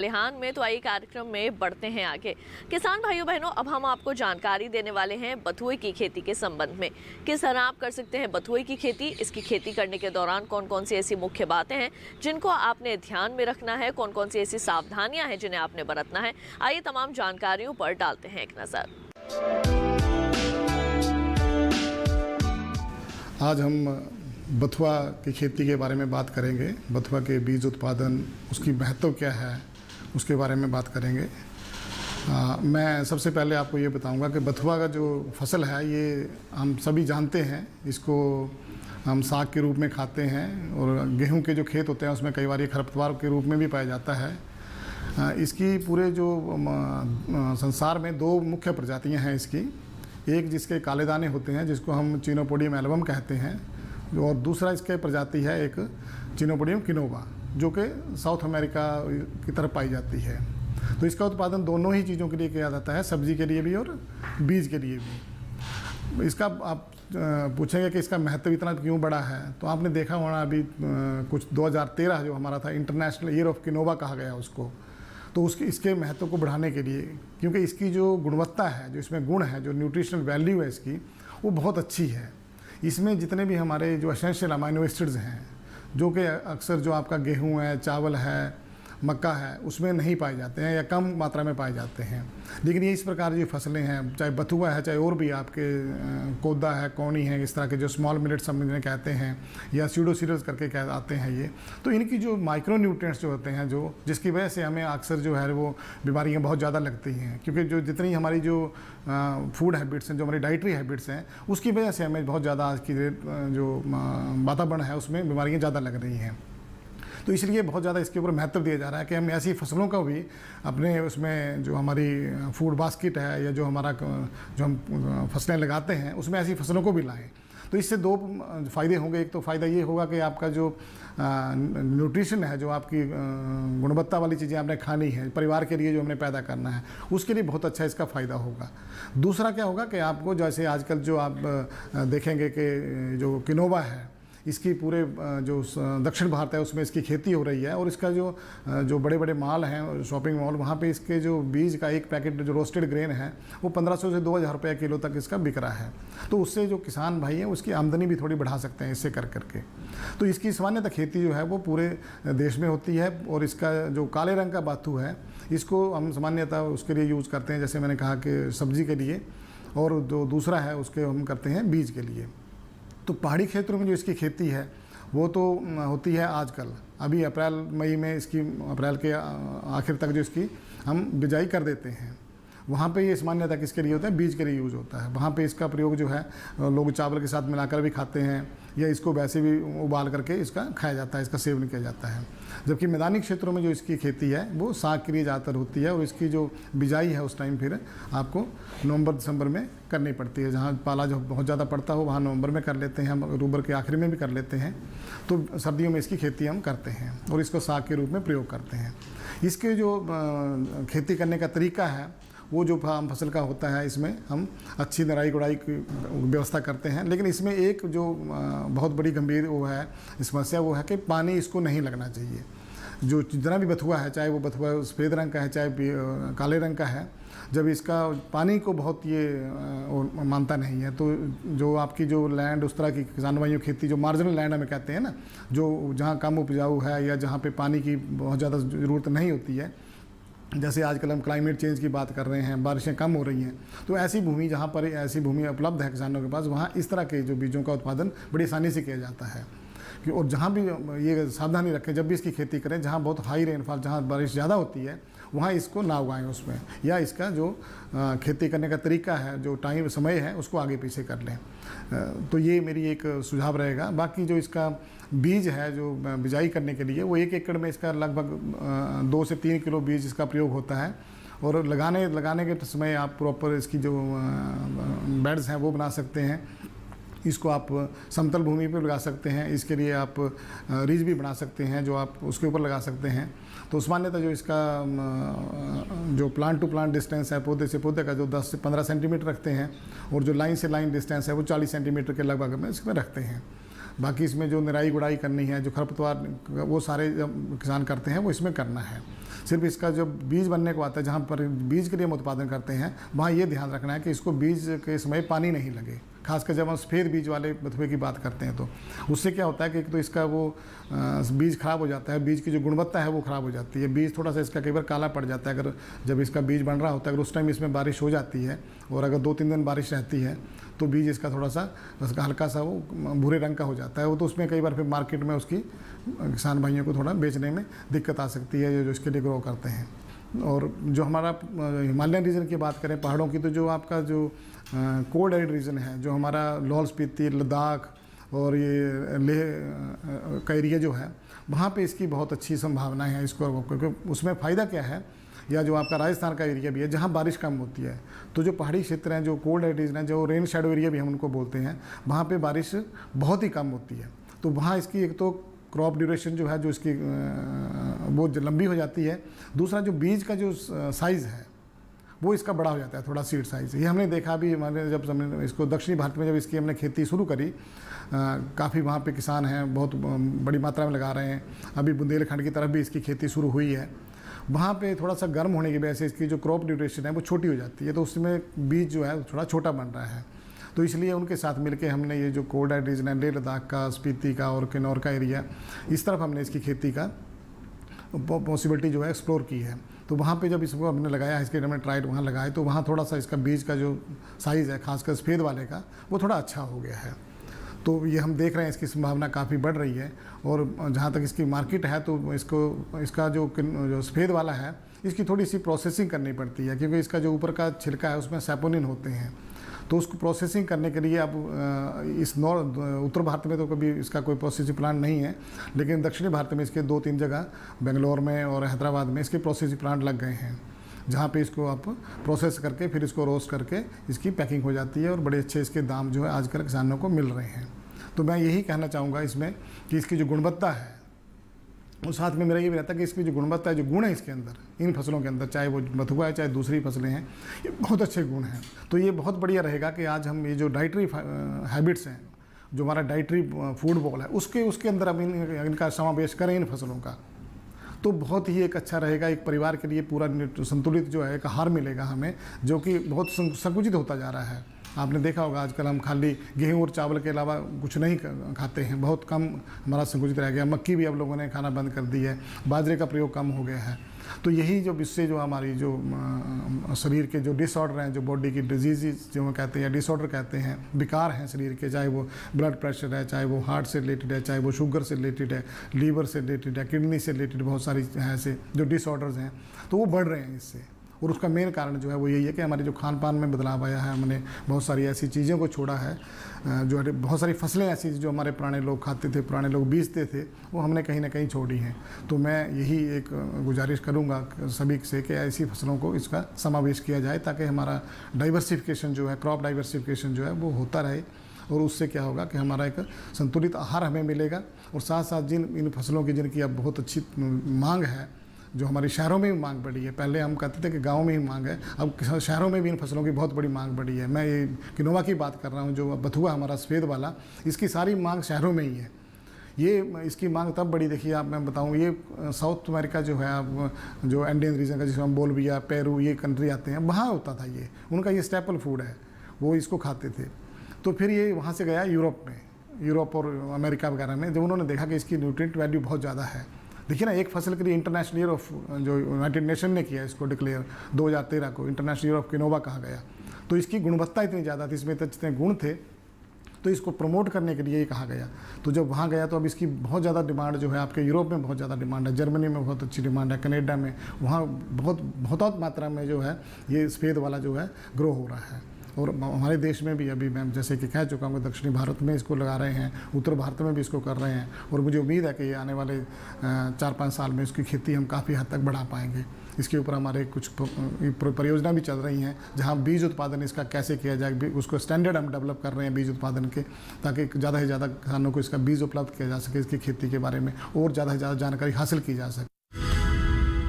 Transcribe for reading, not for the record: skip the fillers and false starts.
लिहान में। तो आइए कार्यक्रम में बढ़ते हैं आगे। किसान भाइयों बहनों, अब हम आपको जानकारी देने वाले हैं बथुए की खेती के संबंध में। किस तरह आप कर सकते हैं बथुए की खेती, इसकी खेती करने के दौरान कौन कौन सी ऐसी मुख्य बातें हैं जिनको आपने ध्यान में रखना है, कौन कौन सी ऐसी सावधानियां हैं जिन्हें आपने बरतना है। आइए तमाम जानकारियों पर डालते हैं एक नज़र। आज हम बथुआ की खेती के बारे में बात करेंगे। बथुआ के बीज उत्पादन, उसकी महत्व क्या है, उसके बारे में बात करेंगे। मैं सबसे पहले आपको ये बताऊंगा कि बथुआ का जो फसल है ये हम सभी जानते हैं। इसको हम साग के रूप में खाते हैं और गेहूं के जो खेत होते हैं उसमें कई बार ये खरपतवार के रूप में भी पाया जाता है। इसकी पूरे जो संसार में दो मुख्य प्रजातियां हैं इसकी। एक जिसके काले दाने होते हैं जिसको हम चिनोपोडियम एल्बम कहते हैं, और दूसरा इसके प्रजाति है एक चिनोपोडियम किनोवा जो कि साउथ अमेरिका की तरफ पाई जाती है। तो इसका उत्पादन दोनों ही चीज़ों के लिए किया जाता है, सब्जी के लिए भी और बीज के लिए भी। इसका आप पूछेंगे कि इसका महत्व इतना क्यों बड़ा है, तो आपने देखा होना अभी कुछ 2013 जो हमारा था इंटरनेशनल ईयर ऑफ किनोवा कहा गया उसको। तो इसके महत्व को बढ़ाने के लिए, क्योंकि इसकी जो गुणवत्ता है, जो इसमें गुण है, जो न्यूट्रिशनल वैल्यू है इसकी, वो बहुत अच्छी है। इसमें जितने भी हमारे जो एसेंशियल अमाइनो एसिड्स हैं जो कि अक्सर जो आपका गेहूं है, चावल है, मक्का है, उसमें नहीं पाए जाते हैं या कम मात्रा में पाए जाते हैं। लेकिन ये इस प्रकार जो फसलें हैं, चाहे बथुआ है, चाहे और भी आपके कोदा है, कौनी है, इस तरह के जो स्मॉल मिलेट्स हम इन्हें कहते हैं या स्यूडो सीरियल्स करके कह आते हैं ये, तो इनकी जो माइक्रो न्यूट्रिएंट्स जो होते हैं, जो जिसकी वजह से हमें अक्सर जो है वो बीमारियाँ बहुत ज़्यादा लगती हैं, क्योंकि जो जितनी हमारी जो फूड हैबिट्स हैं, जो हमारी डाइटरी हैबिट्स हैं, उसकी वजह से हमें बहुत ज़्यादा आज की जो वातावरण है उसमें बीमारियाँ ज़्यादा लग रही हैं। तो इसलिए बहुत ज़्यादा इसके ऊपर महत्व दिया जा रहा है कि हम ऐसी फसलों का भी अपने उसमें जो हमारी फूड बास्केट है या जो हमारा जो हम फसलें लगाते हैं उसमें ऐसी फसलों को भी लाएं। तो इससे दो फ़ायदे होंगे। एक तो फ़ायदा ये होगा कि आपका जो न्यूट्रिशन है, जो आपकी गुणवत्ता वाली चीज़ें आपने खानी है, परिवार के लिए जो हमने पैदा करना है, उसके लिए बहुत अच्छा इसका फ़ायदा होगा। दूसरा क्या होगा कि आपको जैसे आजकल जो आप देखेंगे कि जो किनोवा है, इसकी पूरे जो दक्षिण भारत है उसमें इसकी खेती हो रही है, और इसका जो बड़े बड़े मॉल हैं, शॉपिंग मॉल, वहाँ पे इसके जो बीज का एक पैकेट जो रोस्टेड ग्रेन है वो 1500 से 2000 रुपये किलो तक इसका बिक रहा है। तो उससे जो किसान भाई हैं उसकी आमदनी भी थोड़ी बढ़ा सकते हैं इससे कर करके। तो इसकी सामान्यतः खेती जो है वो पूरे देश में होती है। और इसका जो काले रंग का बाथू है इसको हम सामान्यतः उसके लिए यूज़ करते हैं, जैसे मैंने कहा कि सब्जी के लिए, और जो दूसरा है उसके हम करते हैं बीज के लिए। तो पहाड़ी क्षेत्रों में जो इसकी खेती है वो तो होती है आजकल, अभी अप्रैल मई में इसकी, अप्रैल के आखिर तक जो इसकी हम बिजाई कर देते हैं। वहाँ पे ये सामान्यतः किसके लिए होता है, बीज के लिए यूज़ होता है। वहाँ पे इसका प्रयोग जो है लोग चावल के साथ मिलाकर भी खाते हैं या इसको वैसे भी उबाल करके इसका खाया जाता है, इसका सेवन किया जाता है। जबकि मैदानी क्षेत्रों में जो इसकी खेती है वो साग के लिए ज़्यादातर होती है, और इसकी जो बिजाई है उस टाइम फिर आपको नवंबर दिसंबर में करनी पड़ती है। जहाँ पाला जो बहुत ज़्यादा पड़ता हो वहाँ नवंबर में कर लेते हैं हम, अक्टूबर के आखिर में भी कर लेते हैं। तो सर्दियों में इसकी खेती हम करते हैं और इसको साग के रूप में प्रयोग करते हैं। इसके जो खेती करने का तरीका है वो जो फसल का होता है, इसमें हम अच्छी निराई गुड़ाई की व्यवस्था करते हैं। लेकिन इसमें एक जो बहुत बड़ी गंभीर वो है समस्या, वो है कि पानी इसको नहीं लगना चाहिए। जो जितना भी बथुआ है, चाहे वो बथुआ सफ़ेद रंग का है चाहे काले रंग का है, जब इसका पानी को बहुत ये मानता नहीं है, तो जो आपकी जो लैंड उस तरह की किसान भाइयों खेती जो मार्जिनल लैंड हमें कहते हैं ना, जो जहाँ कम उपजाऊ है या जहाँ पे पानी की बहुत ज़्यादा ज़रूरत नहीं होती है, जैसे आजकल हम क्लाइमेट चेंज की बात कर रहे हैं, बारिशें कम हो रही हैं, तो ऐसी भूमि जहाँ पर ऐसी भूमि उपलब्ध है किसानों के पास, वहाँ इस तरह के जो बीजों का उत्पादन बड़ी आसानी से किया जाता है। और जहाँ भी ये सावधानी रखें, जब भी इसकी खेती करें, जहाँ बहुत हाई रेनफॉल, जहाँ बारिश ज़्यादा होती है, वहाँ इसको ना उगाएं उसमें, या इसका जो खेती करने का तरीका है, जो टाइम समय है, उसको आगे पीछे कर लें। तो ये मेरी एक सुझाव रहेगा। बाकी जो इसका बीज है जो बिजाई करने के लिए, वो 1 एकड़ में इसका लगभग 2 से 3 किलो बीज इसका प्रयोग होता है। और लगाने के समय आप प्रॉपर इसकी जो बेड्स हैं वो बना सकते हैं। इसको आप समतल भूमि पर लगा सकते हैं, इसके लिए आप रिज भी बना सकते हैं जो आप उसके ऊपर लगा सकते हैं। तो सामान्यतः जो इसका जो प्लांट टू प्लांट डिस्टेंस है, पौधे से पौधे का, जो 10 से 15 सेंटीमीटर रखते हैं, और जो लाइन से लाइन डिस्टेंस है वो 40 सेंटीमीटर के लगभग में इसमें रखते हैं। बाकी इसमें जो निराई गुड़ाई करनी है, जो खरपतवार, वो सारे जब किसान करते हैं वो इसमें करना है। सिर्फ इसका जब बीज बनने को आता है, जहाँ पर बीज के लिए हम उत्पादन करते हैं, वहाँ ये ध्यान रखना है कि इसको बीज के समय पानी नहीं लगे। खासकर जब हम सफ़ेद बीज वाले बथुए की बात करते हैं तो उससे क्या होता है कि एक तो इसका वो बीज ख़राब हो जाता है, बीज की जो गुणवत्ता है वो ख़राब हो जाती है। बीज थोड़ा सा इसका कई बार काला पड़ जाता है। अगर जब इसका बीज बन रहा होता है, अगर उस टाइम इसमें बारिश हो जाती है और अगर 2-3 दिन बारिश रहती है तो बीज इसका थोड़ा सा उसका हल्का सा वो भूरे रंग का हो जाता है। वो तो उसमें कई बार फिर मार्केट में उसकी किसान भाइयों को थोड़ा बेचने में दिक्कत आ सकती है, जो इसके लिए ग्रो करते हैं। और जो हमारा हिमालयन रीजन की बात करें, पहाड़ों की, तो जो आपका जो कोल्ड एरिड रीजन है, जो हमारा लाहौल स्पीति, लद्दाख और ये लेह का एरिया जो है, वहाँ पे इसकी बहुत अच्छी संभावनाएं हैं इसको, क्योंकि उसमें फ़ायदा क्या है, या जो आपका राजस्थान का एरिया भी है जहाँ बारिश कम होती है, तो जो पहाड़ी क्षेत्र हैं, जो कोल्ड एरिड रीजन है, जो रेन शेडो एरिया भी हम उनको बोलते हैं, वहाँ पे बारिश बहुत ही कम होती है। तो वहाँ इसकी एक तो क्रॉप ड्यूरेशन जो है, जो इसकी वो लंबी हो जाती है। दूसरा जो बीज का जो साइज़ है वो इसका बड़ा हो जाता है, थोड़ा सीड साइज़। ये हमने देखा भी, हमारे जब हमने इसको दक्षिणी भारत में जब इसकी हमने खेती शुरू करी, काफ़ी वहाँ पे किसान हैं, बहुत बड़ी मात्रा में लगा रहे हैं। अभी बुंदेलखंड की तरफ भी इसकी खेती शुरू हुई है। वहाँ पे थोड़ा सा गर्म होने की वजह से इसकी जो क्रॉप ड्यूरेशन है वो छोटी हो जाती है, तो उसमें बीज जो है थोड़ा छोटा बन रहा है। तो इसलिए उनके साथ मिलके हमने ये जो कोल्ड एरिड रीजन है, लेह लद्दाख का, स्पीति का और किन्नौर का एरिया, इस तरफ हमने इसकी खेती का पॉसिबिलिटी जो है एक्सप्लोर की है। तो वहाँ पे जब इसको हमने लगाया, इसके हमने ट्राइड वहाँ लगाए, तो वहाँ थोड़ा सा इसका बीज का जो साइज़ है, खासकर सफ़ेद वाले का, वो थोड़ा अच्छा हो गया है। तो ये हम देख रहे हैं इसकी संभावना काफ़ी बढ़ रही है। और जहाँ तक इसकी मार्केट है, तो इसका जो सफ़ेद वाला है, इसकी थोड़ी सी प्रोसेसिंग करनी पड़ती है, क्योंकि इसका जो ऊपर का छिलका है उसमें सैपोनिन होते हैं। तो उसको प्रोसेसिंग करने के लिए अब इस उत्तर भारत में तो कभी इसका कोई प्रोसेसिंग प्लांट नहीं है, लेकिन दक्षिणी भारत में इसके 2-3 जगह, बेंगलोर में और हैदराबाद में, इसके प्रोसेसिंग प्लांट लग गए हैं, जहाँ पे इसको आप प्रोसेस करके फिर इसको रोस्ट करके इसकी पैकिंग हो जाती है और बड़े अच्छे इसके दाम जो है आजकल किसानों को मिल रहे हैं। तो मैं यही कहना चाहूँगा इसमें कि इसकी जो गुणवत्ता है, और साथ में मेरा ये भी रहता है कि इसकी जो गुणवत्ता है, जो गुण है इसके अंदर, इन फसलों के अंदर, चाहे वो बथुआ है चाहे दूसरी फसलें हैं, ये बहुत अच्छे गुण हैं। तो ये बहुत बढ़िया रहेगा कि आज हम ये जो डाइटरी हैबिट्स हैं, जो हमारा डाइटरी फूड बॉल है, उसके अंदर हम इनका समावेश करें इन फसलों का, तो बहुत ही एक अच्छा रहेगा। एक परिवार के लिए पूरा संतुलित जो है एक आहार मिलेगा हमें, जो कि बहुत संकुचित होता जा रहा है। आपने देखा होगा आजकल हम खाली गेहूं और चावल के अलावा कुछ नहीं खाते हैं, बहुत कम हमारा संकुचित रह गया। मक्की भी अब लोगों ने खाना बंद कर दी है, बाजरे का प्रयोग कम हो गया है। तो यही जो इससे जो हमारी जो शरीर के जो डिसऑर्डर हैं, जो बॉडी की डिजीज़ जो कहते हैं, डिसऑर्डर कहते हैं, विकार हैं शरीर के, चाहे वो ब्लड प्रेशर है, चाहे वो हार्ट से रिलेटेड है, चाहे वो शुगर से रिलेटेड है, लीवर से रिलेटेड है, किडनी से रिलेटेड, बहुत सारी ऐसे जो डिसऑर्डर्स हैं, तो वो बढ़ रहे हैं इससे। और उसका मेन कारण जो है वो यही है कि हमारे जो खान पान में बदलाव आया है, हमने बहुत सारी ऐसी चीज़ों को छोड़ा है, जो है बहुत सारी फसलें ऐसी जो हमारे पुराने लोग खाते थे, पुराने लोग बीजते थे, वो हमने कहीं ना कहीं छोड़ी हैं। तो मैं यही एक गुजारिश करूँगा सभी से कि ऐसी फसलों को इसका समावेश किया जाए, ताकि हमारा डाइवर्सिफिकेशन जो है, क्रॉप डाइवर्सिफिकेशन जो है वो होता रहे। और उससे क्या होगा कि हमारा एक संतुलित आहार हमें मिलेगा। और साथ साथ इन फसलों की जिनकी अब बहुत अच्छी मांग है, जो हमारी शहरों में भी मांग बढ़ी है, पहले हम कहते थे कि गाँव में ही मांग है, अब शहरों में भी इन फसलों की बहुत बड़ी मांग बढ़ी है। मैं ये किनोवा की बात कर रहा हूँ, जो बथुआ हमारा सफ़ेद वाला, इसकी सारी मांग शहरों में ही है। ये इसकी मांग तब बड़ी, देखिए आप, मैं बताऊँ, ये साउथ अमेरिका जो है, अब जो इंडियन रीजन का जिसमें बोलिविया, पेरू, ये कंट्री आते हैं, वहाँ होता था ये, उनका ये स्टेपल फूड है, वो इसको खाते थे। तो फिर ये वहाँ से गया यूरोप में, यूरोप और अमेरिका वगैरह में, जब उन्होंने देखा कि इसकी न्यूट्रिएंट वैल्यू बहुत ज़्यादा है। देखिए ना, एक फसल के लिए इंटरनेशनल ईयर ऑफ, जो यूनाइटेड नेशन ने किया इसको डिक्लेयर 2013 को, इंटरनेशनल ईयर ऑफ किनोवा कहा गया। तो इसकी गुणवत्ता इतनी ज़्यादा थी, इसमें इतने गुण थे, तो इसको प्रमोट करने के लिए ये कहा गया। तो जब वहाँ गया तो अब इसकी बहुत ज़्यादा डिमांड जो है, आपके यूरोप में बहुत ज़्यादा डिमांड है, जर्मनी में बहुत अच्छी डिमांड है, कनाडा में, वहाँ बहुत मात्रा में जो है ये सफ़ेद वाला जो है ग्रो हो रहा है। और हमारे देश में भी अभी मैं जैसे कि कह चुका हूँ, दक्षिणी भारत में इसको लगा रहे हैं, उत्तर भारत में भी इसको कर रहे हैं। और मुझे उम्मीद है कि ये आने वाले 4-5 साल में इसकी खेती हम काफ़ी हद तक बढ़ा पाएंगे। इसके ऊपर हमारे कुछ परियोजना भी चल रही हैं, जहाँ बीज उत्पादन इसका कैसे किया जाए, उसको स्टैंडर्ड हम डेवलप कर रहे हैं बीज उत्पादन के, ताकि ज़्यादा से ज़्यादा किसानों को इसका बीज उपलब्ध किया जा सके, इसकी खेती के बारे में और ज़्यादा से ज़्यादा जानकारी हासिल की जा सके।